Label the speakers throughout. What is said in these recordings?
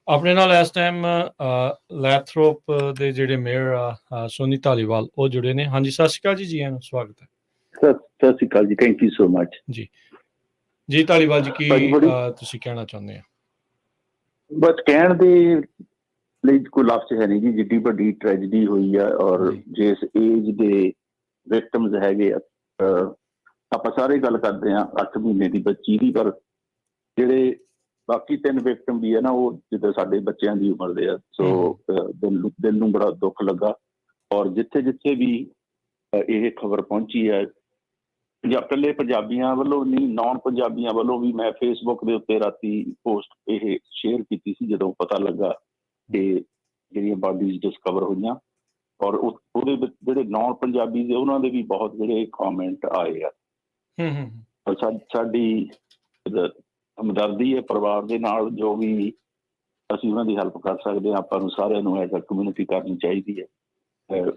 Speaker 1: ਆਪਣੇ ਨਾਲ ਇਸ ਟਾਈਮ ਲੈਥਰੋਪ ਦੇ ਜਿਹੜੇ ਮੇਅਰ ਆ ਸੋਨੀ ਧਾਲੀਵਾਲ ਉਹ ਜੁੜੇ ਨੇ। ਹਾਂਜੀ, ਸਤਿ ਸ਼੍ਰੀ ਅਕਾਲ ਜੀ, ਆਇਆਂ ਨੂੰ ਸਵਾਗਤ ਹੈ।
Speaker 2: ਸਤਿ ਸ਼੍ਰੀ ਅਕਾਲ ਜੀ, ਥੈਂਕ ਯੂ ਸੋ ਮਚ
Speaker 1: ਜੀ ਧਾਲੀਵਾਲ ਜੀ, ਕੀ ਤੁਸੀਂ ਕਹਿਣਾ ਚਾਹੁੰਦੇ ਆ?
Speaker 2: ਬਸ ਕਹਿਣ ਦੇ ਲਈ ਕੋਈ ਲਫ਼ਜ਼ ਹੈ ਨਹੀਂ ਜੀ, ਜਿੱਡੀ ਵੱਡੀ ਟ੍ਰੈਜਡੀ ਹੋਈ ਆ ਔਰ ਜਿਸ ਏਜ ਦੇ ਵਿਕਟਮਸ ਹੈਗੇ ਆ। ਆਪਾਂ ਸਾਰੇ ਗੱਲ ਕਰਦੇ ਹਾਂ 8 ਮਹੀਨੇ ਦੀ ਬੱਚੀ ਦੀ, ਪਰ ਜਿਹੜੇ ਬਾਕੀ 3 ਵਿਕਟਮ ਵੀ ਹੈ ਨਾ, ਉਹ ਜਿੱਦਾਂ ਸਾਡੇ ਬੱਚਿਆਂ ਦੀ ਉਮਰ ਦੇ ਆ। ਸੋ ਦਿਲ ਨੂੰ ਬੜਾ ਦੁੱਖ ਲੱਗਾ। ਔਰ ਜਿੱਥੇ ਜਿੱਥੇ ਵੀ ਇਹ ਖਬਰ ਪਹੁੰਚੀ ਹੈ, ਇਕੱਲੇ ਪੰਜਾਬੀਆਂ ਵੱਲੋਂ ਨਹੀਂ, ਨੌਨ ਪੰਜਾਬੀਆਂ ਵੱਲੋਂ ਵੀ, ਮੈਂ ਫੇਸਬੁੱਕ ਦੇ ਉੱਤੇ ਰਾਤੀ ਪੋਸਟ ਇਹ ਸ਼ੇਅਰ ਕੀਤੀ ਸੀ ਜਦੋਂ ਪਤਾ ਲੱਗਾ ਕਿ ਜਿਹੜੀਆਂ ਬਾਡੀਜ਼ ਡਿਸਕਵਰ ਹੋਈਆਂ। ਔਰ ਉਹਦੇ ਵਿੱਚ ਜਿਹੜੇ ਨੌਨ ਪੰਜਾਬੀ ਦੇ ਉਹਨਾਂ ਦੇ ਵੀ ਬਹੁਤ ਜਿਹੜੇ ਕਮੈਂਟ ਆਏ ਆ। ਸਾਡੀ ਹਮਦਰਦੀ ਹੈ ਪਰਿਵਾਰ ਦੇ ਨਾਲ, ਜੋ ਵੀ ਅਸੀਂ ਉਹਨਾਂ ਦੀ ਹੈਲਪ ਕਰ ਸਕਦੇ ਹਾਂ ਆਪਾਂ ਨੂੰ ਸਾਰਿਆਂ ਨੂੰ ਐਜ਼ ਅ ਕਮਿਊਨਿਟੀ ਕਰਨੀ ਚਾਹੀਦੀ ਹੈ।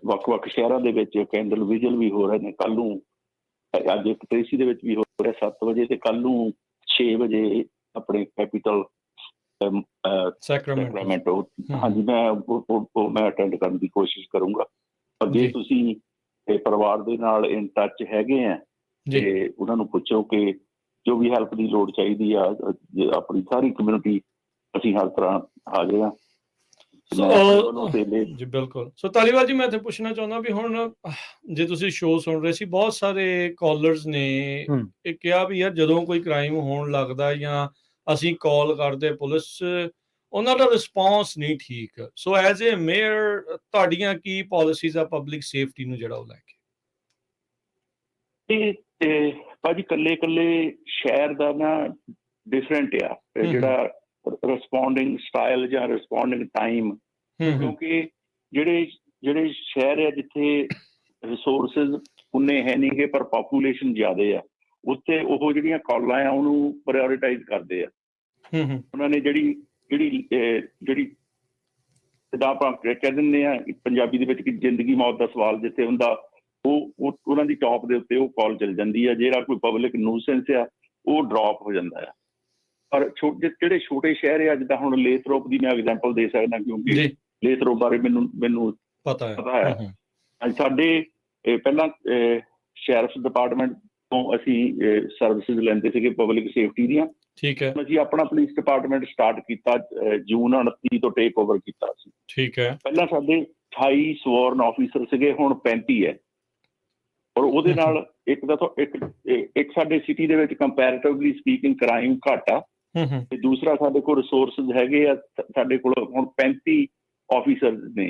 Speaker 2: ਵੱਖ-ਵੱਖ ਸ਼ਹਿਰਾਂ ਦੇ ਵਿੱਚ ਕੈਂਡਲ ਵਿਜਲ ਵੀ ਹੋ ਰਹੇ ਨੇ। ਕੱਲ੍ਹ ਨੂੰ ਅੱਜ ਇੱਕ ਟ੍ਰੇਸੀ ਦੇ ਵਿੱਚ ਵੀ ਹੋ ਰਿਹਾ 7 ਵਜੇ, ਤੇ ਕੱਲ੍ਹ ਨੂੰ 6 ਵਜੇ ਆਪਣੇ ਕੈਪੀਟਲ ਸੈਕਰਾਮੈਂਟੋ। ਹਾਂਜੀ, ਮੈਂ ਅਟੈਂਡ ਕਰਨ ਦੀ ਕੋਸ਼ਿਸ਼ ਕਰੂੰਗਾ। ਪਰ ਜੇ ਤੁਸੀਂ ਪਰਿਵਾਰ ਦੇ ਨਾਲ ਇਨ ਟੱਚ ਹੈਗੇ ਆ ਤੇ ਉਹਨਾਂ ਨੂੰ ਪੁੱਛੋ ਕਿ ਜੋ ਵੀ ਹੈਲਪ ਦੀ ਲੋੜ ਚਾਹੀਦੀ ਆ, ਆਪਣੀ ਸਾਰੀ ਕਮਿਊਨਿਟੀ ਅਸੀਂ ਹਰ ਤਰ੍ਹਾਂ ਹਾਜ਼ਰ ਹਾਂ।
Speaker 1: ਜੀ ਬਿਲਕੁਲ। ਸੋ ਧਾਲੀਵਾਲ ਜੀ, ਮੈਂ ਇੱਥੇ ਪੁੱਛਣਾ ਚਾਹੁੰਦਾ ਵੀ ਹੁਣ ਜੇ ਤੁਸੀਂ ਸ਼ੋਅ ਸੁਣ ਰਹੇ ਸੀ, ਬਹੁਤ ਸਾਰੇ ਕਾਲਰਸ ਨੇ ਇਹ ਕਿਹਾ ਵੀ ਯਾਰ ਜਦੋਂ ਕੋਈ ਕ੍ਰਾਈਮ ਹੋਣ ਲੱਗਦਾ ਜਾਂ ਅਸੀਂ ਕਾਲ ਕਰਦੇ ਪੁਲਿਸ, ਉਹਨਾਂ ਦਾ ਰਿਸਪੌਂਸ ਨਹੀਂ ਠੀਕ। ਸੋ ਐਜ਼ ਏ ਮੇਅਰ ਤੁਹਾਡੀਆਂ ਕੀ ਪਾਲਿਸੀਜ਼ ਆ ਪਬਲਿਕ ਸੇਫਟੀ ਨੂੰ ਜਿਹੜਾ ਉਹ ਲੈ ਕੇ?
Speaker 2: ਭਾਜੀ ਇਕੱਲੇ ਸ਼ਹਿਰ ਦਾ ਨਾ ਡਿਫਰੈਂਟ ਆ ਜਿਹੜਾ ਰਿਸਪੌਂਡਿੰਗ ਸਟਾਈਲ ਜਾਂ ਰਿਸਪੌਂਡਿੰਗ ਟਾਈਮ। ਕਿਉਂਕਿ ਜਿਹੜੇ ਸ਼ਹਿਰ ਆ ਜਿੱਥੇ ਰਿਸੋਰਸਿਸ ਉਨੇ ਹੈ ਨਹੀਂ ਗੇ ਪਰ ਪਾਪੂਲੇਸ਼ਨ ਜ਼ਿਆਦਾ ਆ, ਉੱਥੇ ਉਹ ਜਿਹੜੀਆਂ ਕਾਲਾਂ ਆ ਉਹਨੂੰ ਪ੍ਰਾਇਓਰੀਟਾਈਜ਼ ਕਰਦੇ ਆ। ਉਹਨਾਂ ਨੇ ਜਿਹੜੀ ਆਪਾਂ ਕਹਿ ਦਿੰਦੇ ਆ ਪੰਜਾਬੀ ਦੇ ਵਿੱਚ ਕਿ ਜ਼ਿੰਦਗੀ ਮੌਤ ਦਾ ਸਵਾਲ ਜਿੱਥੇ ਹੁੰਦਾ, ਉਹ ਉਹਨਾਂ ਦੀ ਟੌਪ ਦੇ ਉੱਤੇ ਉਹ ਕਾਲ ਚੱਲ ਜਾਂਦੀ ਆ। ਜਿਹੜਾ ਕੋਈ ਪਬਲਿਕ ਨਿਊਸੈਂਸ ਆ ਉਹ ਡਰੋਪ ਹੋ ਜਾਂਦਾ ਆ। ਪਰ ਜਿਹੜੇ ਛੋਟੇ ਸ਼ਹਿਰ ਆ, ਜਿੱਦਾਂ ਹੁਣ ਲੇਥਰੋਪ ਦੀ ਮੈਂ ਐਗਜ਼ਾਮਪਲ ਦੇ ਸਕਦਾ, ਕਿਉਂਕਿ ਲੇਥਰੋਪ ਬਾਰੇ ਮੈਨੂੰ ਪਤਾ ਹੈ। ਸਾਡੇ ਪਹਿਲਾਂ ਸ਼ੈਰਿਫ ਡਿਪਾਰਟਮੈਂਟ ਤੋਂ ਅਸੀਂ ਸਰਵਿਸਿਜ਼ ਲੈਂਦੇ ਸੀਗੇ ਪਬਲਿਕ ਸੇਫਟੀ ਦੀਆਂ।
Speaker 1: ਠੀਕ ਹੈ।
Speaker 2: ਅਸੀਂ ਆਪਣਾ ਪੁਲਿਸ ਡਿਪਾਰਟਮੈਂਟ ਸਟਾਰਟ ਕੀਤਾ ਜੂਨ 29 ਤੋਂ ਟੇਕ ਓਵਰ ਕੀਤਾ ਸੀ।
Speaker 1: ਠੀਕ ਹੈ।
Speaker 2: ਪਹਿਲਾਂ ਸਾਡੇ 28 ਸਵਰਨ ਆਫਿਸਰ ਸੀਗੇ, ਹੁਣ 35 ਹੈ। ਔਰ ਉਹਦੇ ਨਾਲ ਇੱਕ ਸਾਡੇ ਸਿਟੀ ਦੇ ਵਿੱਚ ਕੰਪੈਰੇਟਿਵਲੀ ਸਪੀਕਿੰਗ ਕ੍ਰਾਈਮ ਘੱਟ ਆ, ਤੇ ਦੂਸਰਾ ਸਾਡੇ ਕੋਲ ਰਿਸੋਰਸਿਸ ਹੈਗੇ ਆ। ਸਾਡੇ ਕੋਲ ਹੁਣ 35 ਆਫਿਸਰ ਨੇ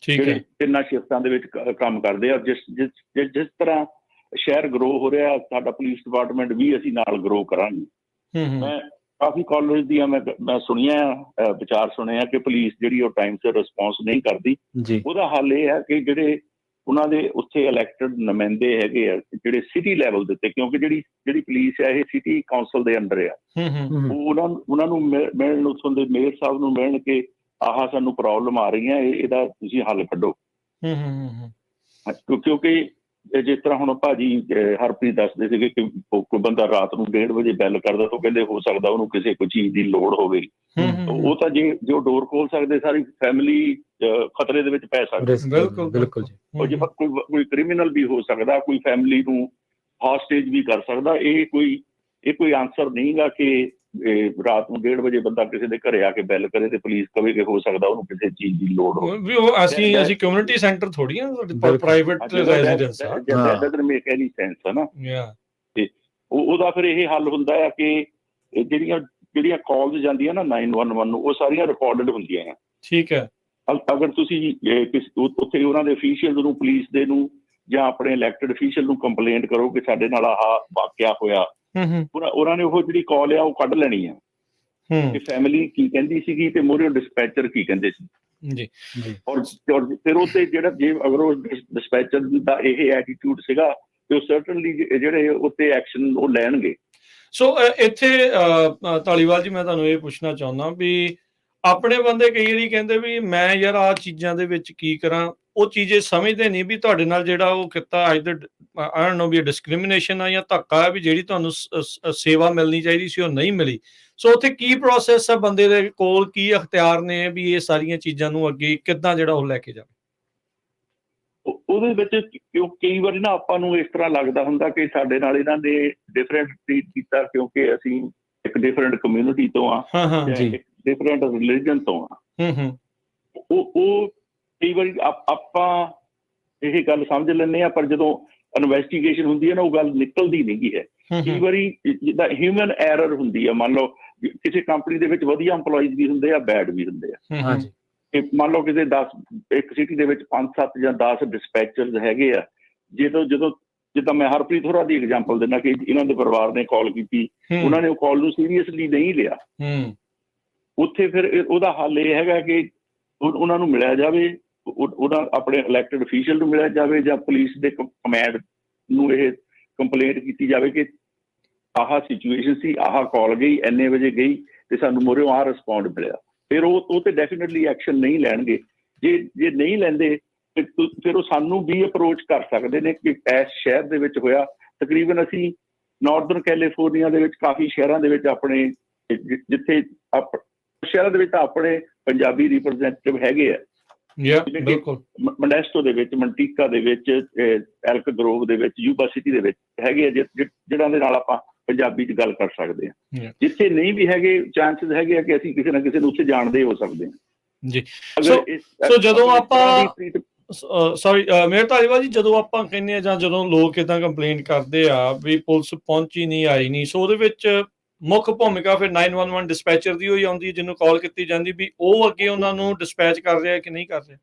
Speaker 2: ਜਿਹੜੇ 3 ਸ਼ਿਫਟਾਂ ਦੇ ਵਿੱਚ ਕੰਮ ਕਰਦੇ ਆ। ਜਿਸ ਤਰ੍ਹਾਂ ਸ਼ਹਿਰ ਗਰੋ ਹੋ ਰਿਹਾ, ਸਾਡਾ ਪੁਲਿਸ ਡਿਪਾਰਟਮੈਂਟ ਵੀ ਅਸੀਂ ਨਾਲ ਗਰੋ ਕਰਾਂਗੇ। ਮੈਂ ਕਾਫੀ ਕਾਲਜ ਦੀਆਂ ਮੈਂ ਸੁਣੀਆਂ ਵਿਚਾਰ ਸੁਣੇ ਆ ਕਿ ਪੁਲਿਸ ਜਿਹੜੀ ਉਹ ਟਾਈਮ ਸਿਰ ਰਿਸਪੌਂਸ ਨਹੀਂ ਕਰਦੀ। ਉਹਦਾ ਹੱਲ ਇਹ ਹੈ ਕਿ ਜਿਹੜੇ ਉਹਨਾਂ ਦੇ ਉੱਥੇ ਇਲੈਕਟਡ ਨੁਮਾਇੰਦੇ ਹੈਗੇ ਆ ਜਿਹੜੇ ਸਿਟੀ ਲੈਵਲ ਦੇ ਉੱਤੇ, ਕਿਉਂਕਿ ਜਿਹੜੀ ਪੁਲਿਸ ਹੈ ਇਹ ਸਿਟੀ ਕਾਉਂਸਲ ਦੇ ਅੰਡਰ ਆ, ਉਹਨਾਂ ਨੂੰ ਮਿਲਣ, ਉੱਥੋਂ ਦੇ ਮੇਅਰ ਸਾਹਿਬ ਨੂੰ ਮਿਲਣ ਕਿ ਆਹ ਸਾਨੂੰ ਪ੍ਰੋਬਲਮ ਆ ਰਹੀ ਹੈ, ਇਹਦਾ ਤੁਸੀਂ ਹੱਲ ਕੱਢੋ। ਕਿਉਂਕਿ ਜਿਸ ਤਰ੍ਹਾਂ ਹੁਣ ਭਾਜੀ ਹਰਪ੍ਰੀਤ ਦੱਸਦੇ ਸੀਗੇ ਕਿ ਕੋਈ ਬੰਦਾ ਰਾਤ ਨੂੰ 1:30 ਵਜੇ ਬੈਲ ਕਰਦਾ ਤਾਂ ਕਹਿੰਦੇ ਹੋ ਸਕਦਾ ਉਹਨੂੰ ਕਿਸੇ ਕੋਈ ਚੀਜ਼ ਦੀ ਲੋੜ ਹੋਵੇ। ਉਹ ਤਾਂ ਜੇ ਉਹ ਡੋਰ ਖੋਲ ਸਕਦੇ, ਸਾਰੀ ਫੈਮਿਲੀ ਖਤਰੇ ਦੇ ਵਿੱਚ ਪੈ ਸਕਦੀ।
Speaker 1: ਬਿਲਕੁਲ
Speaker 2: ਜੀ। ਕੋਈ ਕ੍ਰਿਮੀਨਲ ਵੀ ਹੋ ਸਕਦਾ, ਕੋਈ ਫੈਮਿਲੀ ਨੂੰ ਹੌਸਟੇਜ ਵੀ ਕਰ ਸਕਦਾ। ਇਹ ਕੋਈ ਆਨਸਰ ਨਹੀਂ ਗਾ ਕਿ ਰਾਤ ਨੂੰ 1:30 ਵਜੇ ਬੰਦਾ ਕਿਸੇ ਦੇ ਘਰੇ ਆ ਕੇ ਬੈਲ ਕਰੇ ਤੇ ਪੁਲਿਸ ਕਵੇ ਕਿ ਹੋ ਸਕਦਾ ਉਹਨੂੰ ਕਿਸੇ ਚੀਜ਼ ਦੀ ਲੋੜ ਹੋਵੇ।
Speaker 1: ਅਸੀਂ ਕਮਿਊਨਿਟੀ ਸੈਂਟਰ ਥੋੜੀ ਆ, ਪ੍ਰਾਈਵੇਟ ਰੈਜ਼ੀਡੈਂਸ ਆ।
Speaker 2: ਤੇ ਉਹਦਾ ਫਿਰ ਇਹ ਹੱਲ ਹੁੰਦਾ ਆ ਕਿ ਜਿਹੜੀਆਂ ਕਾਲਸ ਜਾਂਦੀਆਂ ਨਾ 911 ਨੂੰ, ਉਹ ਸਾਰੀਆਂ ਰਿਕਾਰਡਡ ਹੁੰਦੀਆਂ ਆ।
Speaker 1: ਠੀਕ ਹੈ।
Speaker 2: ਅਗਰ ਤੁਸੀਂ ਉੱਥੇ ਉਹਨਾਂ ਦੇ ਅਫੀਸ਼ੀਅਲ ਨੂੰ, ਪੁਲਿਸ ਦੇ ਨੂੰ ਜਾਂ ਆਪਣੇ ਇਲੈਕਟਡ ਅਫੀਸ਼ੀਅਲ ਨੂੰ ਕੰਪਲੇਂਟ ਕਰੋ ਕਿ ਸਾਡੇ ਨਾਲ ਆਹ ਵਾਕਿਆ ਹੋਇਆ, ਉਹਨਾਂ ਨੇ ਉਹ ਜਿਹੜੀ ਕਾਲ ਆ ਉਹ ਕੱਢ ਲੈਣੀ ਆ ਕਿ ਫੈਮਿਲੀ ਕੀ ਕਹਿੰਦੀ ਸੀਗੀ ਤੇ ਮੋਹਰੇ ਡਿਸਪੈਚਰ ਕੀ ਕਹਿੰਦੇ ਸੀ। ਔਰ ਫਿਰ ਉੱਥੇ ਜੇ ਅਗਰ ਉਹ ਡਿਸਪੈਚਰ ਦਾ ਇਹ ਐਟੀਟਿਊਡ ਸੀਗਾ ਤੇ ਉਹ ਸਰਟਨਲੀ ਜਿਹੜੇ ਉੱਤੇ ਐਕਸ਼ਨ ਉਹ ਲੈਣਗੇ।
Speaker 1: ਸੋ ਇੱਥੇ ਧਾਲੀਵਾਲ ਜੀ, ਮੈਂ ਤੁਹਾਨੂੰ ਇਹ ਪੁੱਛਣਾ ਚਾਹੁੰਦਾ ਵੀ ਆਪਣੇ ਬੰਦੇ ਕਈ ਵਾਰੀ ਕਹਿੰਦੇ ਵੀ ਮੈਂ ਯਾਰ ਆਹ ਚੀਜ਼ਾਂ ਦੇ ਵਿੱਚ ਕੀ ਕਰਾਂ, ਉਹ ਚੀਜ਼ ਇਹ ਸਮਝਦੇ ਨਹੀਂ ਵੀ ਤੁਹਾਡੇ ਨਾਲ ਜਿਹੜਾ ਉਹ ਕੀਤਾ ਵੀ ਡਿਸਕ੍ਰਿਮੀਨੇਸ਼ਨ ਆ ਜਾਂ ਧੱਕਾ ਹੈ, ਵੀ ਜਿਹੜੀ ਤੁਹਾਨੂੰ ਸੇਵਾ ਮਿਲਣੀ ਚਾਹੀਦੀ ਸੀ ਉਹ ਨਹੀਂ ਮਿਲੀ। ਸੋ ਉੱਥੇ ਕੀ ਪ੍ਰੋਸੈਸ ਆ, ਬੰਦੇ ਦੇ ਕੋਲ ਕੀ ਅਖਤਿਆਰ ਨੇ ਵੀ ਇਹ ਸਾਰੀਆਂ ਚੀਜ਼ਾਂ ਨੂੰ ਅੱਗੇ ਕਿੱਦਾਂ ਜਿਹੜਾ ਉਹ ਲੈ ਕੇ ਜਾਵੇ?
Speaker 2: ਉਹਦੇ ਵਿੱਚ ਕਈ ਵਾਰੀ ਨਾ ਆਪਾਂ ਨੂੰ ਇਸ ਤਰ੍ਹਾਂ ਲੱਗਦਾ ਹੁੰਦਾ ਕਿ ਸਾਡੇ ਨਾਲ ਇਹਨਾਂ ਨੇ ਡਿਫਰੈਂਟ ਟ੍ਰੀਟ ਕੀਤਾ ਕਿਉਂਕਿ ਅਸੀਂ ਇੱਕ ਡਿਫਰੈਂਟ ਕਮਿਊਨਿਟੀ ਤੋਂ ਆ, ਇੱਕ ਡਿਫਰੈਂਟ ਰਿਲੀਜਨ ਤੋਂ ਆ। ਉਹ ਕਈ ਵਾਰੀ ਆਪਾਂ ਇਹ ਗੱਲ ਸਮਝ ਲੈਂਦੇ ਆ, ਪਰ ਜਦੋਂ ਇਨਵੈਸਟੀਗੇਸ਼ਨ ਹੁੰਦੀ ਹੈ ਨਾ ਉਹ ਗੱਲ ਨਿਕਲਦੀ ਨਹੀਂ ਗੀ ਹੈ। ਕਈ ਵਾਰੀ ਜਿੱਦਾਂ ਹਿਊਮਨ ਐਰਰ ਹੁੰਦੀ ਆ, ਮੰਨ ਲਓ ਕਿਸੇ ਕੰਪਨੀ ਦੇ ਵਿੱਚ ਵਧੀਆ EMPLOYEES ਵੀ ਹੁੰਦੇ ਆ, ਬੈਡ ਵੀ ਹੁੰਦੇ ਆ। ਮੰਨ ਲਓ ਕਿਸੇ ਇੱਕ ਸਿਟੀ ਦੇ ਵਿੱਚ 5-7 ਜਾਂ 10 ਡਿਸਪੈਚਰਸ ਹੈਗੇ ਆ, ਜਦੋਂ ਜਿੱਦਾਂ ਮੈਂ ਹਰਪ੍ਰੀਤ ਹੋਰਾਂ ਦੀ ਐਗਜ਼ਾਮਪਲ ਦਿੰਦਾ ਕਿ ਇਹਨਾਂ ਦੇ ਪਰਿਵਾਰ ਨੇ ਕਾਲ ਕੀਤੀ, ਉਹਨਾਂ ਨੇ ਉਹ ਕਾਲ ਨੂੰ ਸੀਰੀਅਸਲੀ ਨਹੀਂ ਲਿਆ। ਉੱਥੇ ਫਿਰ ਉਹਦਾ ਹੱਲ ਇਹ ਹੈਗਾ ਕਿ ਉਹਨਾਂ ਨੂੰ ਮਿਲਿਆ ਜਾਵੇ, ਉਹਨਾਂ ਆਪਣੇ ਇਲੈਕਟਡ ਅਫੀਸ਼ੀਅਲ ਨੂੰ ਮਿਲਿਆ ਜਾਵੇ, ਜਾਂ ਪੁਲਿਸ ਦੇ ਕਮਾਂਡ ਨੂੰ ਇਹ ਕੰਪਲੇਂਟ ਕੀਤੀ ਜਾਵੇ ਕਿ ਆਹ ਸਿਚੁਏਸ਼ਨ ਸੀ, ਆਹ ਕਾਲ ਗਈ, ਇੰਨੇ ਵਜੇ ਗਈ ਤੇ ਸਾਨੂੰ ਮੋਰਿਓ ਆਹ ਰਿਸਪੌਂਡ ਮਿਲਿਆ। ਫਿਰ ਉਹ ਤੇ ਡੈਫੀਨੇਟਲੀ ਐਕਸ਼ਨ ਨਹੀਂ ਲੈਣਗੇ। ਜੇ ਨਹੀਂ ਲੈਂਦੇ ਫਿਰ ਉਹ ਸਾਨੂੰ ਵੀ ਅਪਰੋਚ ਕਰ ਸਕਦੇ ਨੇ ਕਿ ਇਸ ਸ਼ਹਿਰ ਦੇ ਵਿੱਚ ਹੋਇਆ। ਤਕਰੀਬਨ ਅਸੀਂ ਨਾਰਦਰਨ ਕੈਲੀਫੋਰਨੀਆ ਦੇ ਵਿੱਚ ਕਾਫੀ ਸ਼ਹਿਰਾਂ ਦੇ ਵਿੱਚ ਆਪਣੇ ਜਿੱਥੇ ਸ਼ਹਿਰਾਂ ਦੇ ਵਿੱਚ ਆਪਣੇ ਪੰਜਾਬੀ ਰਿਪਰੈਜ਼ੈਂਟੇਟਿਵ ਹੈਗੇ ਆ, ਮੋਨੈਸਟੋ ਦੇ ਵਿੱਚ, ਮੰਟੀਕਾ ਦੇ ਵਿੱਚ, ਐਲਕ ਗਰੋਵ ਦੇ ਵਿੱਚ, ਯੂਬਾ ਸਿਟੀ ਦੇ ਵਿੱਚ ਹੈਗੇ ਆ ਜਿਹਨਾਂ ਦੇ ਨਾਲ ਆਪਾਂ ਪੰਜਾਬੀ 'ਚ ਗੱਲ ਕਰ ਸਕਦੇ ਹਾਂ। ਜਿੱਥੇ ਨਹੀਂ ਵੀ ਹੈਗੇ, ਚਾਂਸਿਸ ਹੈਗੇ ਆ ਕਿ ਅਸੀਂ ਕਿਸੇ ਨਾ ਕਿਸੇ ਨੂੰ ਉੱਥੇ ਜਾਣਦੇ ਹੋ ਸਕਦੇ ਹਾਂ ਜੀ।
Speaker 1: ਸੋ ਜਦੋਂ ਆਪਾਂ ਸੌਰੀ ਮੇਹਰ ਧਾਲੀਵਾਲ ਜੀ, ਜਦੋਂ ਆਪਾਂ ਕਹਿੰਦੇ ਆ ਜਾਂ ਜਦੋਂ ਲੋਕ ਏਦਾਂ ਕੰਪਲੇਂਟ ਕਰਦੇ ਆ ਵੀ ਪੁਲਿਸ ਪਹੁੰਚੀ ਨਹੀਂ, ਆਈ ਨਹੀਂ, ਸੋ ਉਹਦੇ ਵਿੱਚ ਮੁੱਖ ਭੂਮਿਕਾ ਫਿਰ 911 ਡਿਸਪੈਚਰ ਦੀ ਹੋਈ ਆਉਂਦੀ, ਜਿਹਨੂੰ ਕਾਲ ਕੀਤੀ ਜਾਂਦੀ ਵੀ ਉਹ ਅੱਗੇ ਉਹਨਾਂ ਨੂੰ ਡਿਸਪੈਚ ਕਰ ਰਿਹਾ ਕਿ ਨਹੀਂ ਕਰ ਰਿਹਾ?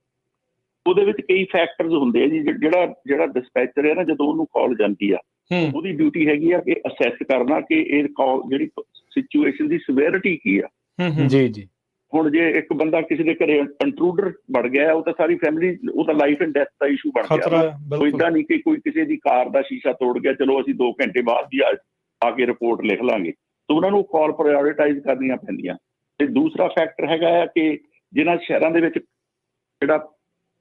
Speaker 2: ਉਹਦੇ ਵਿੱਚ ਕਈ ਫੈਕਟਰਸ ਹੁੰਦੇ ਆ ਜੀ। ਜਿਹੜਾ ਡਿਸਪੈਚਰ ਹੈ ਨਾ, ਜਦੋਂ ਉਹਨੂੰ ਕਾਲ ਜਾਂਦੀ ਆ, ਉਹਦੀ ਡਿਊਟੀ ਹੈਗੀ ਆ ਕਿ ਅਸੈਸ ਕਰਨਾ ਕਿ ਇਹ ਕਾਲ ਜਿਹੜੀ ਸਿਚੁਏਸ਼ਨ ਦੀ ਸਿਵੈਰਿਟੀ ਕੀ ਆ।
Speaker 3: ਜੀ
Speaker 2: ਹੁਣ ਜੇ ਇੱਕ ਬੰਦਾ ਕਿਸੇ ਦੇ ਘਰੇ ਇੰਟਰੂਡਰ ਵੜ ਗਿਆ, ਉਹ ਤਾਂ ਸਾਰੀ ਫੈਮਿਲੀ, ਉਹ ਤਾਂ life and death the issue ਬਣ ਗਿਆ। ਕੋਈ ਏਦਾਂ ਨਹੀਂ ਕਿ ਕੋਈ ਕਿਸੇ ਦੀ ਕਾਰ ਦਾ ਸ਼ੀਸ਼ਾ ਤੋੜ ਗਿਆ, ਚਲੋ ਅਸੀਂ 2 ਘੰਟੇ ਬਾਅਦ ਹੀ ਆ ਕੇ ਰਿਪੋਰਟ ਲਿਖ ਲਾਂਗੇ। ਤਾਂ ਉਹਨਾਂ ਨੂੰ ਕਾਲ ਪ੍ਰਾਇਓਰੀਟਾਈਜ਼ ਕਰਨੀਆਂ ਪੈਂਦੀਆਂ। ਤੇ ਦੂਸਰਾ ਫੈਕਟਰ ਹੈਗਾ ਆ ਕਿ ਜਿਹਨਾਂ ਸ਼ਹਿਰਾਂ ਦੇ ਵਿੱਚ ਜਿਹੜਾ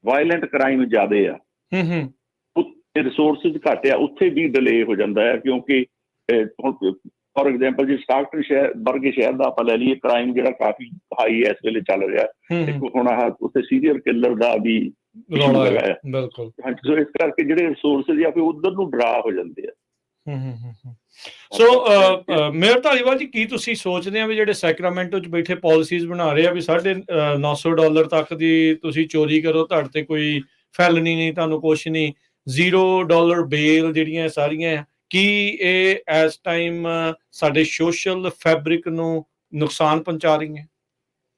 Speaker 2: ਵਾਇਲੈਂਟ ਕ੍ਰਾਈਮ ਜ਼ਿਆਦੇ ਆ, ਰਿਸੋਰਸਿਸ ਘੱਟ ਆ, ਉੱਥੇ ਵੀ ਡਿਲੇ ਹੋ ਜਾਂਦਾ ਹੈ। ਕਿਉਂਕਿ ਫੋਰ ਐਗਜ਼ਾਮਪਲ ਜੇ ਸਟਾਕਟਨ ਸ਼ਹਿਰ ਵਰਗੇ ਸ਼ਹਿਰ ਦਾ ਆਪਾਂ ਲੈ ਲਈਏ, ਕ੍ਰਾਈਮ ਜਿਹੜਾ ਕਾਫੀ ਹਾਈ ਇਸ ਵੇਲੇ ਚੱਲ ਰਿਹਾ। ਹੁਣ ਉੱਥੇ ਸੀਰੀਅਲ ਕਿਲਰ ਦਾ ਵੀ
Speaker 1: ਰੌਲਾ ਹੈ। ਬਿਲਕੁਲ।
Speaker 2: ਸੋ ਇਸ ਕਰਕੇ ਜਿਹੜੇ ਰਿਸੋਰਸਿਸ ਆ ਫਿਰ ਉਧਰ ਨੂੰ ਡਰਾ ਹੋ ਜਾਂਦੇ ਆ।
Speaker 1: ਸੋ ਮੇਹਰ ਧਾਲੀਵਾਲ ਜੀ, ਕੀ ਤੁਸੀਂ ਸੋਚਦੇ ਆ ਵੀ ਜਿਹੜੇ ਸੈਕਰਾਮੈਂਟੋ 'ਚ ਬੈਠੇ ਪਾਲਿਸੀਜ਼ ਬਣਾ ਰਹੇ ਆ ਵੀ $900 ਤੱਕ ਦੀ ਤੁਸੀਂ ਚੋਰੀ ਕਰੋ, ਤੁਹਾਡੇ ਤੇ ਕੋਈ ਫੈਲਨੀ ਨਹੀਂ, ਤੁਹਾਨੂੰ ਕੁਛ ਨਹੀਂ, $0 ਬੇਲ ਜਿਹੜੀਆਂ ਸਾਰੀਆਂ, ਕੀ ਇਹ ਇਸ ਟਾਈਮ ਸਾਡੇ ਸੋਸ਼ਲ ਫੈਬਰਿਕ ਨੂੰ ਨੁਕਸਾਨ ਪਹੁੰਚਾ ਰਹੀਆਂ?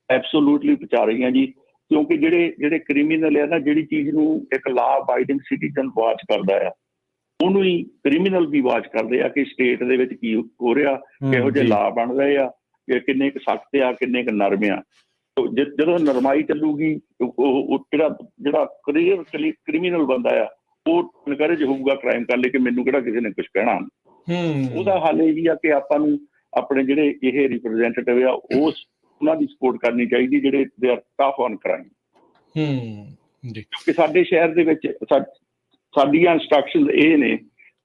Speaker 2: ਐਬਸੋਲੂਟਲੀ ਪਹੁੰਚਾ ਰਹੀਆਂ ਜੀ। ਕਿਉਂਕਿ ਜਿਹੜੇ ਕ੍ਰਿਮੀਨਲ ਆ ਨਾ, ਜਿਹੜੀ ਚੀਜ਼ ਨੂੰ ਇੱਕ ਲਾ ਅਬਾਈਡਿੰਗ ਸਿਟੀਜ਼ਨ ਵਾਚ ਕਰਦਾ ਆ, ਉਹਨੂੰ ਹੀ ਕ੍ਰਿਮੀਨਲ ਵੀ ਵਾਚ ਕਰਦੇ ਆ ਕਿ ਸਟੇਟ ਦੇ ਵਿੱਚ ਕੀ ਹੋ ਰਿਹਾ, ਕਿਹੋ ਜਿਹੇ ਲਾ ਬਣ ਰਹੇ ਆ, ਕਿੰਨੇ ਕੁ ਸਖਤ ਆ, ਕਿੰਨੇ ਕੁ ਨਰਮ ਆ। ਜਦੋਂ ਨਰਮਾਈ ਚੱਲੂਗੀ, ਉਹ ਜਿਹੜਾ ਕ੍ਰਿਮੀਨਲ ਬੰਦਾ ਆ, ਉਹ ਇਨਕਰੇਜ ਹੋਊਗਾ ਕ੍ਰਾਈਮ ਕਰਨ ਲਈ ਕਿ ਮੈਨੂੰ ਕਿਹੜਾ ਕਿਸੇ ਨੇ ਕੁਛ ਕਹਿਣਾ। ਉਹਦਾ ਹੱਲ ਇਹ ਵੀ ਆ ਕਿ ਆਪਾਂ ਨੂੰ ਆਪਣੇ ਜਿਹੜੇ ਇਹ ਰਿਪਰੈਜ਼ੈਂਟੇਟਿਵ ਆ, ਉਹਨਾਂ ਦੀ ਸਪੋਰਟ ਕਰਨੀ ਚਾਹੀਦੀ, ਜਿਹੜੇ they are tough on crime. ਕਿਉਂਕਿ ਸਾਡੇ ਸ਼ਹਿਰ ਦੇ ਵਿੱਚ ਸਾਡੀਆਂ ਇੰਸਟਰਕਸ਼ਨ ਇਹ ਨੇ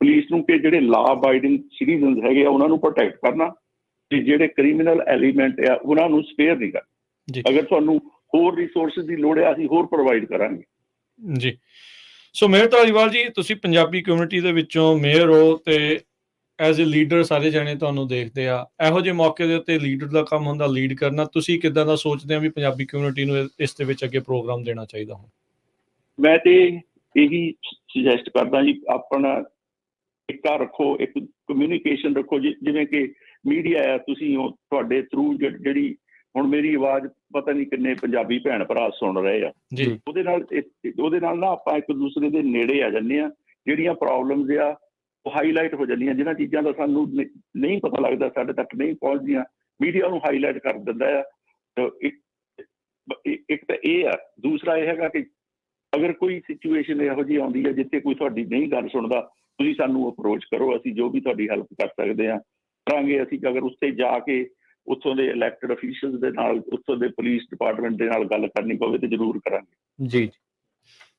Speaker 2: ਪੁਲਿਸ ਨੂੰ ਕਿ ਜਿਹੜੇ ਲਾ ਅਬਾਈਡਿੰਗ ਸਿਟੀਜ਼ਨ ਹੈਗੇ ਆ, ਉਹਨਾਂ ਨੂੰ ਪ੍ਰੋਟੈਕਟ ਕਰਨਾ, ਤੇ ਜਿਹੜੇ ਕ੍ਰਿਮੀਨਲ ਐਲੀਮੈਂਟ ਆ ਉਹਨਾਂ ਨੂੰ ਸਪੇਅਰ ਨਹੀਂ ਕਰਨਾ। ਅਗਰ ਤੁਹਾਨੂੰ ਹੋਰ ਰਿਸੋਰਸਿਸ ਦੀ ਲੋੜ ਹੈ, ਅਸੀਂ ਹੋਰ ਪ੍ਰੋਵਾਈਡ ਕਰਾਂਗੇ
Speaker 1: ਜੀ। ਸੋ ਮੇਹਰ ਧਾਲੀਵਾਲ ਜੀ, ਤੁਸੀਂ ਪੰਜਾਬੀ ਕਮਿਊਨਿਟੀ ਦੇ ਵਿੱਚੋਂ ਮੇਅਰ ਹੋ ਤੇ ਐਜ਼ ਏ ਲੀਡਰ ਸਾਰੇ ਜਾਣੇ ਤੁਹਾਨੂੰ ਦੇਖਦੇ ਆ। ਇਹੋ ਜਿਹੇ ਮੌਕੇ ਦੇ ਉੱਤੇ ਲੀਡਰ ਦਾ ਕੰਮ ਹੁੰਦਾ ਲੀਡ ਕਰਨਾ। ਤੁਸੀਂ ਕਿੱਦਾਂ ਦਾ ਸੋਚਦੇ ਆ ਵੀ ਪੰਜਾਬੀ ਕਮਿਊਨਿਟੀ ਨੂੰ ਇਸ ਦੇ ਵਿੱਚ ਅੱਗੇ ਪ੍ਰੋਗਰਾਮ ਦੇਣਾ ਚਾਹੀਦਾ?
Speaker 2: ਮੈਂ ਤੇ ਇਹੀ ਸੁਜੈਸਟ ਕਰਦਾ ਜੀ, ਆਪਣਾ ਇੱਕਾ ਰੱਖੋ, ਇੱਕ ਕਮਿਊਨੀਕੇਸ਼ਨ ਰੱਖੋ। ਜਿਵੇਂ ਕਿ ਮੀਡੀਆ ਆ, ਤੁਸੀਂ ਤੁਹਾਡੇ ਥਰੂ ਜਿਹੜੀ ਹੁਣ ਮੇਰੀ ਆਵਾਜ਼ ਪਤਾ ਨਹੀਂ ਕਿੰਨੇ ਪੰਜਾਬੀ ਭੈਣ ਭਰਾ ਸੁਣ ਰਹੇ ਆ, ਉਹਦੇ ਨਾਲ ਨਾ ਆਪਾਂ ਇੱਕ ਦੂਸਰੇ ਦੇ ਨੇੜੇ ਆ ਜਾਂਦੇ ਆ। ਜਿਹੜੀਆਂ ਪ੍ਰੋਬਲਮਸ ਆ ਉਹ ਹਾਈਲਾਈਟ ਹੋ ਜਾਂਦੀਆਂ, ਜਿਹਨਾਂ ਚੀਜ਼ਾਂ ਦਾ ਸਾਨੂੰ ਨਹੀਂ ਪਤਾ ਲੱਗਦਾ, ਸਾਡੇ ਤੱਕ ਨਹੀਂ ਪਹੁੰਚਦੀਆਂ, ਮੀਡੀਆ ਨੂੰ ਹਾਈਲਾਈਟ ਕਰ ਦਿੰਦਾ ਆ। ਇੱਕ ਤਾਂ ਇਹ ਆ। ਦੂਸਰਾ ਇਹ ਹੈਗਾ ਕਿ ਅਗਰ ਕੋਈ ਸਿਚੁਏਸ਼ਨ ਇਹੋ ਜਿਹੀ ਆਉਂਦੀ ਹੈ ਜਿੱਥੇ ਕੋਈ ਤੁਹਾਡੀ ਨਹੀਂ ਗੱਲ ਸੁਣਦਾ, ਤੁਸੀਂ ਸਾਨੂੰ ਅਪਰੋਚ ਕਰੋ, ਅਸੀਂ ਜੋ ਵੀ ਤੁਹਾਡੀ ਹੈਲਪ ਕਰ ਸਕਦੇ ਹਾਂ ਕਰਾਂਗੇ। ਅਸੀਂ ਅਗਰ ਉੱਥੇ ਜਾ ਕੇ ਉੱਥੋਂ ਦੇ ਇਲੈਕਟਡ ਅਫੀਸ਼ੀਅਲਸ ਦੇ ਨਾਲ, ਉੱਥੋਂ ਦੇ ਪੁਲਿਸ ਡਿਪਾਰਟਮੈਂਟ ਦੇ ਨਾਲ ਗੱਲ ਕਰਨੀ ਪਵੇ ਤੇ ਜ਼ਰੂਰ ਕਰਾਂਗੇ ਜੀ।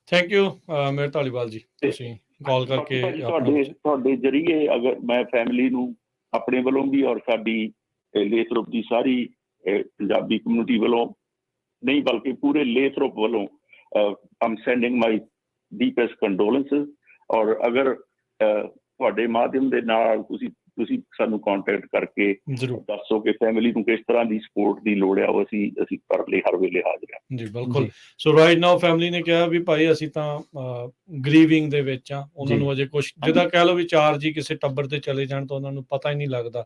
Speaker 1: ਥੈਂਕ ਯੂ ਮੇਹਰ ਧਾਲੀਵਾਲ ਜੀ, ਤੁਸੀਂ ਕਾਲ ਕਰਕੇ
Speaker 2: ਤੁਹਾਡੇ ਜ਼ਰੀਏ ਅਗਰ ਮੈਂ ਫੈਮਿਲੀ ਨੂੰ ਆਪਣੇ ਵੱਲੋਂ ਵੀ ਔਰ ਸਾਡੀ ਲੇਥਰੋਪ ਦੀ ਸਾਰੀ ਪੰਜਾਬੀ ਕਮਿਊਨਿਟੀ ਵੱਲੋਂ ਨਹੀਂ ਬਲਕਿ ਪੂਰੇ ਲੇਥਰੋਪ ਵੱਲੋਂ ਆਮ ਸੈਂਡਿੰਗ ਮਾਈ ਡੀਪੈਸਟ ਕੰਡੋਲੈਂਸਸ। ਔਰ ਅਗਰ ਤੁਹਾਡੇ ਮਾਧਿਅਮ ਦੇ ਨਾਲ ਤੁਸੀਂ ਸਾਨੂੰ ਕੰਟੈਕਟ ਕਰਕੇ ਦੱਸੋ ਕਿ ਫੈਮਿਲੀ ਨੂੰ ਕਿਸ ਤਰ੍ਹਾਂ ਦੀ ਸਪੋਰਟ ਦੀ ਲੋੜ ਆ, ਉਹ ਅਸੀਂ ਕਰਨ ਲਈ ਹਰ ਵੇਲੇ ਹਾਜ਼ਰ ਹਾਂ।
Speaker 1: ਜੀ ਬਿਲਕੁਲ। ਸੋ ਰਾਈਟ ਨਾਓ ਫੈਮਿਲੀ ਨੇ ਕਿਹਾ ਵੀ ਭਾਈ ਅਸੀਂ ਤਾਂ ਗਰੀਵਿੰਗ ਦੇ ਵਿੱਚ ਆ, ਉਹਨਾਂ ਨੂੰ ਅਜੇ ਕੁਛ ਜਿੱਦਾਂ ਕਹਿ ਲਓ ਵੀ 4 ਜੀ ਕਿਸੇ ਟੱਬਰ ਤੇ ਚਲੇ ਜਾਣ ਤਾਂ ਉਹਨਾਂ ਨੂੰ ਪਤਾ ਹੀ ਨਹੀਂ ਲੱਗਦਾ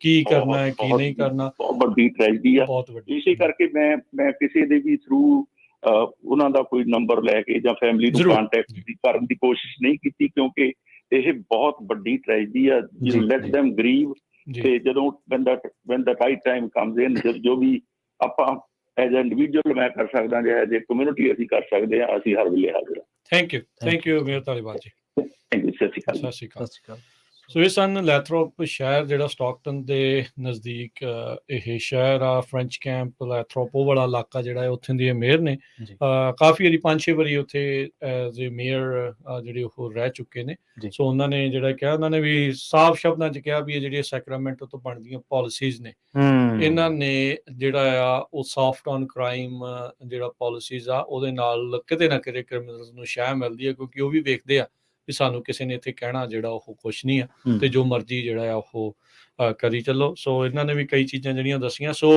Speaker 1: ਕੀ ਕਰਨਾ ਹੈ ਕੀ ਨਹੀਂ ਕਰਨਾ।
Speaker 2: ਬਹੁਤ ਵੱਡੀ ਟ੍ਰੈਜਡੀ ਆ,
Speaker 1: ਬਹੁਤ ਵੱਡੀ।
Speaker 2: ਇਸੇ ਕਰਕੇ ਮੈਂ ਕਿਸੇ ਦੇ ਵੀ ਥਰੂ ਉਹਨਾਂ ਦਾ ਕੋਈ ਨੰਬਰ ਲੈ ਕੇ ਜਾਂ ਫੈਮਿਲੀ ਨੂੰ ਕੰਟੈਕਟ ਕਰਨ ਦੀ ਕੋਸ਼ਿਸ਼ ਨਹੀਂ ਕੀਤੀ, ਕਿਉਂਕਿ ਇਹ ਬਹੁਤ ਵੱਡੀ ਟ੍ਰੈਜਡੀ ਆ। Let them grieve। ਤੇ ਜਦੋਂ when the right time comes in, ਜੋ ਵੀ ਆਪਾਂ ਐਜ਼ ਐ ਇੰਡੀਵਿਜੂਅਲ ਮੈਂ ਕਰ ਸਕਦਾ ਜਾਂ ਐਜ਼ ਏ ਕਮਿਊਨਿਟੀ ਅਸੀਂ ਕਰ ਸਕਦੇ ਹਾਂ, ਅਸੀਂ ਹਰ ਵੇਲੇ ਹਾਜ਼ਰ ਹਾਂ।
Speaker 1: ਥੈਂਕ ਯੂ ਮੇਹਰ ਧਾਲੀਵਾਲ ਜੀ।
Speaker 2: Thank you. ਸਤਿ ਸ਼੍ਰੀ
Speaker 1: ਅਕਾਲ। ਸੋ ਇਹ ਸਨ ਲੈਥਰੋਪ ਸ਼ਹਿਰ, ਜਿਹੜਾ ਸਟਾਕਟਨ ਦੇ ਨਜ਼ਦੀਕ ਇਹ ਸ਼ਹਿਰ ਆ। ਫਰੈਂਚ ਕੈਂਪ ਲੈਥਰੋਪ ਉਹ ਵਾਲਾ ਇਲਾਕਾ ਜਿਹੜਾ ਹੈ, ਉੱਥੇ ਦੀ ਮੇਅਰ ਨੇ ਕਾਫੀ ਵਾਰੀ 5-6 ਵਾਰੀ ਉੱਥੇ ਐਜ਼ ਏ ਮੇਅਰ ਜਿਹੜੇ ਉਹ ਰਹਿ ਚੁੱਕੇ ਨੇ। ਸੋ ਉਹਨਾਂ ਨੇ ਜਿਹੜਾ ਕਿਹਾ, ਉਹਨਾਂ ਨੇ ਵੀ ਸਾਫ਼ ਸ਼ਬਦਾਂ 'ਚ ਕਿਹਾ ਵੀ ਇਹ ਜਿਹੜੀਆਂ ਸੈਕਰਾਮੈਂਟੋ ਤੋਂ ਬਣਦੀਆਂ ਪਾਲਿਸੀਜ਼ ਨੇ, ਇਹਨਾਂ ਨੇ ਜਿਹੜਾ ਆ ਉਹ ਸਾਫਟ ਔਨ ਕ੍ਰਾਈਮ ਜਿਹੜਾ ਪਾਲਿਸੀਜ਼ ਆ ਉਹਦੇ ਨਾਲ ਕਿਤੇ ਨਾ ਕਿਤੇ ਕ੍ਰਿਮੀਨਲਸ ਨੂੰ ਸ਼ਹਿ ਮਿਲਦੀ ਹੈ, ਕਿਉਂਕਿ ਉਹ ਵੀ ਵੇਖਦੇ ਆ ਵੀ ਸਾਨੂੰ ਕਿਸੇ ਨੇ ਇੱਥੇ ਕਹਿਣਾ ਜਿਹੜਾ ਉਹ ਕੁਛ ਨਹੀਂ ਆ, ਤੇ ਜੋ ਮਰਜ਼ੀ ਜਿਹੜਾ ਆ ਉਹ ਕਰੀ ਚੱਲੋ। ਸੋ ਇਹਨਾਂ ਨੇ ਵੀ ਕਈ ਚੀਜ਼ਾਂ ਜਿਹੜੀਆਂ ਦੱਸੀਆਂ। ਸੋ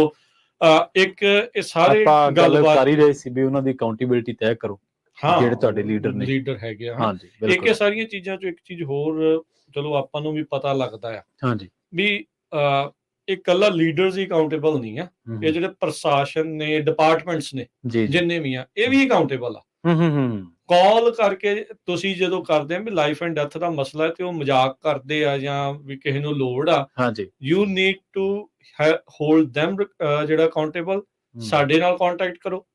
Speaker 1: ਇੱਕ ਇਹ ਸਾਰੇ ਗੱਲਬਾਤ
Speaker 3: ਕਰ ਹੀ ਰਹੇ ਸੀ ਵੀ ਉਹਨਾਂ ਦੀ ਅਕਾਊਂਟੇਬਿਲਿਟੀ ਤੈਅ ਕਰੋ, ਜਿਹੜੇ ਤੁਹਾਡੇ ਲੀਡਰ ਹੈਗੇ
Speaker 1: ਆ। ਇੱਕ ਇਹ ਸਾਰੀਆਂ ਚੀਜ਼ਾਂ ਚੋਂ ਇੱਕ ਚੀਜ਼ ਹੋਰ ਚਲੋ ਆਪਾਂ ਨੂੰ ਵੀ ਪਤਾ ਲੱਗਦਾ ਆ ਵੀ ਇਹ ਇਕੱਲਾ ਲੀਡਰਸ ਹੀ ਅਕਾਊਂਟੇਬਲ ਨਹੀਂ ਆ, ਇਹ ਜਿਹੜੇ ਪ੍ਰਸ਼ਾਸਨ ਨੇ, ਡਿਪਾਰਟਮੈਂਟਸ ਨੇ ਜਿੰਨੇ ਵੀ ਆ, ਇਹ ਵੀ ਅਕਾਊਂਟੇਬਲ ਆ। ਕਾਲ ਕਰਕੇ ਤੁਸੀਂ ਜਦੋਂ ਕਰਦੇ ਆ ਵੀ ਲਾਈਫ ਐਂਡ ਡੈਥ ਦਾ ਮਸਲਾ ਹੈ ਤੇ ਉਹ ਮਜ਼ਾਕ ਕਰਦੇ ਆ ਜਾਂ ਵੀ ਕਿਸੇ ਨੂੰ ਲੋੜ ਆ, you need to hold them ਜਿਹੜਾ ਅਕਾਊਂਟੇਬਲ। ਸਾਡੇ ਨਾਲ ਕੰਟੈਕਟ ਕਰੋ,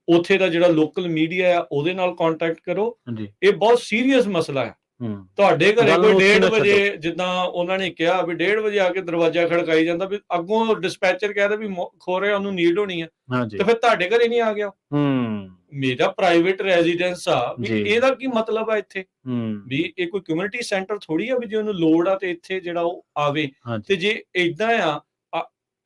Speaker 1: ਉੱਥੇ ਦਾ ਜਿਹੜਾ ਲੋਕਲ ਮੀਡੀਆ ਆ ਉਹਦੇ ਨਾਲ ਕੰਟੈਕਟ ਕਰੋ। ਇਹ ਬਹੁਤ ਸੀਰੀਅਸ ਮਸਲਾ ਹੈ। ਤੁਹਾਡੇ ਘਰੇ ਕੋਈ 1:30 ਵਜੇ, ਜਿੱਦਾਂ ਉਹਨਾਂ ਨੇ ਕਿਹਾ ਵੀ 1:30 ਵਜੇ ਆ ਕੇ ਦਰਵਾਜ਼ਾ ਖੜਕਾਈ ਜਾਂਦਾ, ਵੀ ਅੱਗੋਂ ਡਿਸਪੈਚਰ ਕਹਿੰਦਾ ਵੀ ਖੋਰੇ ਉਹਨੂੰ ਨੀਡ ਹੋਣੀ ਆ, ਤੇ ਫਿਰ ਤੁਹਾਡੇ ਘਰੇ ਨਹੀਂ ਆ ਗਿਆ। ਮੇਰਾ ਪ੍ਰਾਈਵੇਟ ਰੈਜ਼ੀਡੈਂਸ ਆ, ਵੀ ਇਹਦਾ ਕੀ ਮਤਲਬ ਆ ਇੱਥੇ? ਵੀ ਇਹ ਕੋਈ ਕਮਿਊਨਿਟੀ ਸੈਂਟਰ ਥੋੜੀ ਆ ਵੀ ਜੇ ਉਹਨੂੰ ਲੋੜ ਆ ਤੇ ਇੱਥੇ ਜਿਹੜਾ ਉਹ ਆਵੇ। ਤੇ ਜੇ ਏਦਾਂ ਆ,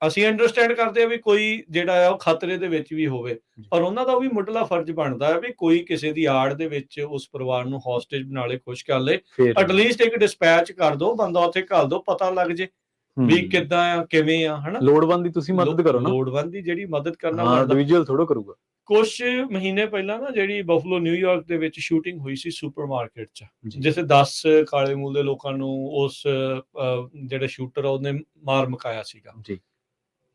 Speaker 1: ਅਸੀਂ ਅੰਡਰਸਟੈਂਡ ਕਰਦੇ ਆ ਵੀ ਕੋਈ ਜਿਹੜਾ ਆ ਉਹ ਖਤਰੇ ਦੇ ਵਿੱਚ ਵੀ ਹੋਵੇ, ਪਰ ਉਹਨਾਂ ਦਾ ਵੀ ਮੁੱਢਲਾ ਫਰਜ਼ ਬਣਦਾ ਹੈ ਵੀ ਕੋਈ ਕਿਸੇ ਦੀ ਆੜ ਦੇ ਵਿੱਚ ਉਸ ਪਰਿਵਾਰ ਨੂੰ ਹੌਸਟੇਜ ਬਣਾ ਲੇ, ਖੁਸ਼ ਕਰ ਲੇ, ਐਟਲੀਸਟ ਇੱਕ ਡਿਸਪੈਚ ਕਰ ਦੋ, ਬੰਦਾ ਉੱਥੇ ਘੱਲ ਦੋ, ਪਤਾ ਲੱਗ ਜੇ ਵੀ ਕਿੱਦਾਂ ਆ, ਕਿਵੇਂ ਆ, ਹਨਾ।
Speaker 3: ਲੋੜਵੰਦ ਦੀ ਤੁਸੀਂ ਮਦਦ ਕਰੋ ਨਾ,
Speaker 1: ਲੋੜਵੰਦ ਦੀ ਜਿਹੜੀ ਮਦਦ ਕਰਨਾ
Speaker 3: ਇੰਡੀਵਿਜੂਅਲ ਥੋੜਾ ਕਰੂਗਾ।
Speaker 1: ਕੁਝ ਮਹੀਨੇ ਪਹਿਲਾਂ ਨਾ ਜਿਹੜੀ ਬਫਲੋ ਨਿਊਯਾਰਕ ਦੇ ਵਿੱਚ ਸ਼ੂਟਿੰਗ ਹੋਈ ਸੀ ਸੁਪਰਮਾਰਕੀਟ 'ਚ, ਜਿੱਥੇ 10 ਕਾਲੇ ਮੂਲ ਦੇ ਲੋਕਾਂ ਨੂੰ ਉਸ ਜਿਹੜੇ ਸ਼ੂਟਰ ਆ ਉਹਨੇ ਮਾਰ ਮੁਕਾਇਆ ਸੀਗਾ।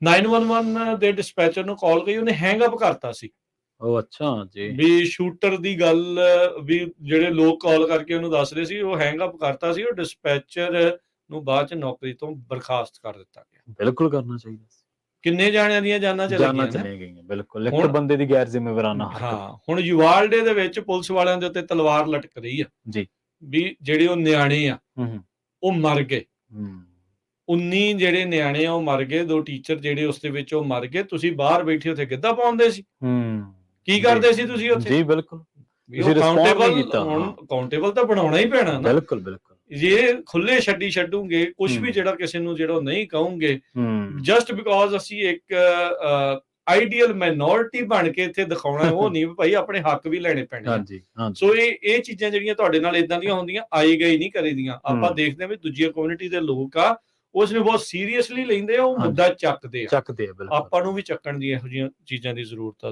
Speaker 1: 911 ਦੇ ਡਿਸਪੈਚਰ ਨੂੰ ਕਾਲ ਗਈ, ਉਹਨੇ ਹੈਂਗ ਅਪ ਕਰਤਾ ਸੀ।
Speaker 3: ਉਹ ਅੱਛਾ ਜੀ।
Speaker 1: ਵੀ ਸ਼ੂਟਰ ਦੀ ਗੱਲ ਵੀ ਜਿਹੜੇ ਲੋਕ ਕਾਲ ਕਰਕੇ ਉਹਨੂੰ ਦੱਸ ਰਹੇ ਸੀ, ਉਹ ਹੈਂਗ ਅਪ ਕਰਤਾ ਸੀ। ਉਹ ਡਿਸਪੈਚਰ ਨੂੰ ਬਾਅਦ 'ਚ ਨੌਕਰੀ ਤੋਂ ਬਰਖਾਸਤ ਕਰ ਦਿੱਤਾ ਗਿਆ।
Speaker 3: ਬਿਲਕੁਲ ਕਰਨਾ ਚਾਹੀਦਾ ਸੀ।
Speaker 1: ਕਿੰਨੇ ਜਾਣਿਆਂ ਦੀਆਂ ਜਾਨਾਂ ਚਲੇ
Speaker 3: ਗਈਆਂ। ਬਿਲਕੁਲ, ਇੱਕ ਬੰਦੇ ਦੀ ਗੈਰ ਜ਼ਿੰਮੇਵਾਰਾਨਾ
Speaker 1: ਹਰਕਤ। ਹੁਣ ਯੂਵਾਲਡੇ ਦੇ ਵਿੱਚ ਪੁਲਿਸ ਵਾਲਿਆਂ ਦੇ ਉੱਤੇ ਤਲਵਾਰ ਲਟਕ ਰਹੀ ਆ ਜੀ, ਵੀ ਜਿਹੜੇ ਉਹ ਨਿਆਣੇ ਆ ਉਹ ਮਰ ਗਏ। 19 ਜਿਹੜੇ ਨਿਆਣੇ ਆ ਉਹ ਮਰ ਗਏ, 2 ਟੀਚਰ ਜਿਹੜੇ ਉਸ ਦੇ ਵਿੱਚ ਉਹ ਮਰ ਗਏ। ਤੁਸੀਂ ਬਾਹਰ ਬੈਠੇ ਉੱਥੇ ਗਿੱਧਾ ਪਾਉਂਦੇ ਸੀ, ਕੀ ਕਰਦੇ ਸੀ ਤੁਸੀਂ ਉੱਥੇ?
Speaker 3: ਜੀ ਬਿਲਕੁਲ,
Speaker 1: ਅਕਾਊਂਟੇਬਲ ਤਾਂ ਬਣਾਉਣਾ ਹੀ ਪੈਣਾ ਨਾ।
Speaker 3: ਬਿਲਕੁਲ।
Speaker 1: ਜੇ ਖੁੱਲੇ ਛੱਡੂਗੇ ਕੁਝ ਵੀ ਜਿਹੜਾ ਕਿਸੇ ਨੂੰ ਜਿਹੜਾ ਨਹੀਂ ਕਹੋਗੇ, ਜਸਟ ਬਿਕੋਜ਼ ਅਸੀਂ ਇੱਕ ਆਈਡੀਅਲ ਮਾਈਨੋਰਿਟੀ ਬਣ ਕੇ ਇੱਥੇ ਦਿਖਾਉਣਾ, ਉਹ ਨਹੀਂ ਭਾਈ, ਆਪਣੇ ਹੱਕ ਵੀ ਲੈਣੇ ਪੈਣੇ। ਸੋ ਇਹ ਚੀਜ਼ਾਂ ਜਿਹੜੀਆਂ ਤੁਹਾਡੇ ਨਾਲ ਇਦਾਂ ਦੀਆਂ ਹੁੰਦੀਆਂ, ਆਈ ਗਈ ਨਹੀਂ ਕਰੀਦੀਆਂ। ਆਪਾਂ ਦੇਖਦੇ ਹਾਂ ਵੀ ਦੂਜੀਆਂ ਕਮਿਊਨਿਟੀ ਦੇ ਲੋਕ ਆ ਉਸ ਨੂੰ ਬਹੁਤ ਸੀਰੀਅਸਲੀ ਲੈਂਦੇ ਆ, ਉਹ ਮੁੱਦਾ ਚੱਕਦੇ ਆ। ਆਪਾਂ ਨੂੰ ਵੀ ਚੱਕਣ ਦੀ ਇਹੋ ਜਿਹੀਆਂ ਚੀਜ਼ਾਂ ਦੀ ਜ਼ਰੂਰਤ ਆ।